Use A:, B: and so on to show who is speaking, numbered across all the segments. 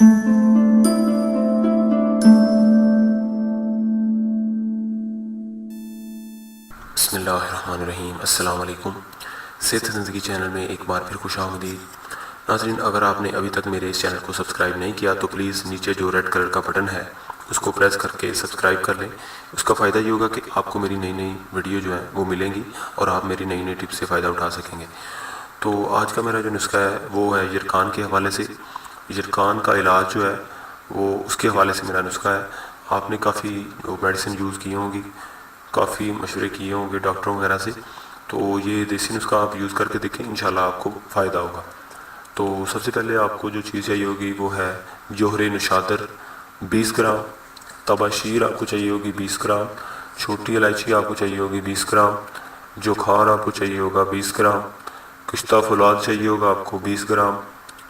A: بسم اللہ الرحمن الرحیم۔ السلام علیکم۔ صحت زندگی چینل میں ایک بار پھر خوش آمدید۔ ناظرین، اگر آپ نے ابھی تک میرے اس چینل کو سبسکرائب نہیں کیا تو پلیز نیچے جو ریڈ کلر کا بٹن ہے اس کو پریس کر کے سبسکرائب کر لیں۔ اس کا فائدہ یہ ہوگا کہ آپ کو میری نئی نئی ویڈیو جو ہیں وہ ملیں گی اور آپ میری نئی نئی ٹپس سے فائدہ اٹھا سکیں گے۔ تو آج کا میرا جو نسخہ ہے وہ ہے یرکان کے حوالے سے۔ یرکان کا علاج جو ہے وہ اس کے حوالے سے میرا نسخہ ہے۔ آپ نے کافی میڈیسن یوز کی ہوں گی، کافی مشورے کیے ہوں گے ڈاکٹروں وغیرہ سے، تو یہ دیسی نسخہ آپ یوز کر کے دیکھیں، انشاءاللہ آپ کو فائدہ ہوگا۔ تو سب سے پہلے آپ کو جو چیز چاہیے ہوگی وہ ہے جوہر نشادر 20 گرام، تباشیر آپ کو چاہیے ہوگی 20 گرام، چھوٹی الائچی آپ کو چاہیے ہوگی 20 گرام، جوکھار آپ کو چاہیے ہوگا 20 گرام، کشتہ فولاد چاہیے ہوگا آپ کو 20 گرام،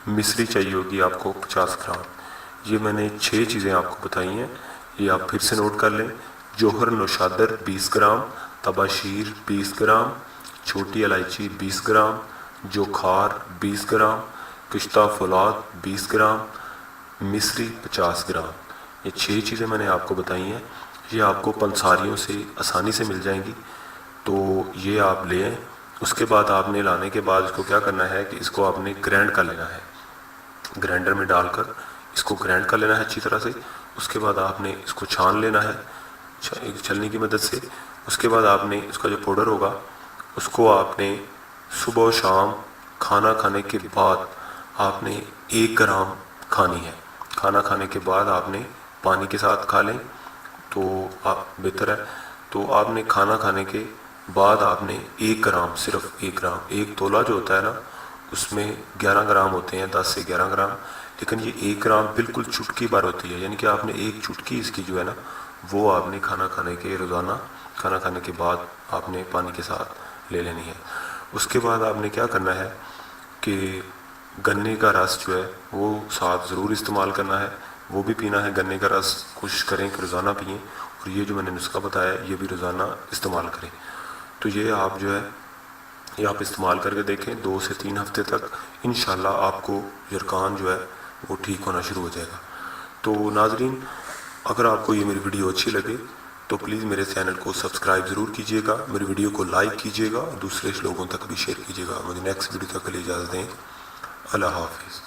A: مصری چاہیے ہوگی آپ کو 50 گرام۔ یہ میں نے 6 چیزیں آپ کو بتائی ہیں، یہ آپ پھر سے نوٹ کر لیں۔ جوہر نوشادر 20 گرام، تباشیر 20 گرام، چھوٹی الائچی 20 گرام، جوکھار 20 گرام، کشتہ فولاد 20 گرام، مصری 50 گرام۔ یہ 6 چیزیں میں نے آپ کو بتائی ہیں، یہ آپ کو پنساریوں سے آسانی سے مل جائیں گی، تو یہ آپ لیں۔ اس کے بعد آپ نے لانے کے بعد اس کو کیا کرنا ہے کہ اس کو آپ نے گرینڈ کر لینا ہے، گرینڈر میں ڈال کر اس کو گرینڈ کر لینا ہے اچھی طرح سے۔ اس کے بعد آپ نے اس کو چھان لینا ہے چھلنی کی مدد سے۔ اس کے بعد آپ نے اس کا جو پاؤڈر ہوگا اس کو آپ نے صبح و شام کھانا کھانے کے بعد آپ نے 1 گرام کھانی ہے۔ کھانا کھانے کے بعد آپ نے پانی کے ساتھ کھا لیں تو آپ بہتر ہے۔ تو آپ نے کھانا کھانے کے بعد آپ نے 1 گرام، صرف 1 گرام، ایک تولہ جو ہوتا ہے نا اس میں 11 گرام ہوتے ہیں، 10 سے 11 گرام، لیکن یہ 1 گرام بالکل چٹکی بھر ہوتی ہے، یعنی کہ آپ نے ایک چٹکی اس کی جو ہے نا وہ آپ نے کھانا کھانے کے روزانہ کھانا کھانے کے بعد آپ نے پانی کے ساتھ لے لینی ہے۔ اس کے بعد آپ نے کیا کرنا ہے کہ گنے کا رس جو ہے وہ ساتھ ضرور استعمال کرنا ہے، وہ بھی پینا ہے۔ گنے کا رس کوشش کریں کہ روزانہ پئیں، اور یہ جو میں نے نسخہ بتایا ہے یہ بھی روزانہ استعمال کریں۔ تو یہ آپ جو ہے یہ آپ استعمال کر کے دیکھیں 2 سے 3 ہفتے تک، انشاءاللہ آپ کو یرکان جو ہے وہ ٹھیک ہونا شروع ہو جائے گا۔ تو ناظرین، اگر آپ کو یہ میری ویڈیو اچھی لگے تو پلیز میرے چینل کو سبسکرائب ضرور کیجیے گا، میری ویڈیو کو لائک کیجیے گا اور دوسرے لوگوں تک بھی شیئر کیجیے گا۔ مجھے نیکسٹ ویڈیو تک کے لیے اجازت دیں۔ اللہ حافظ۔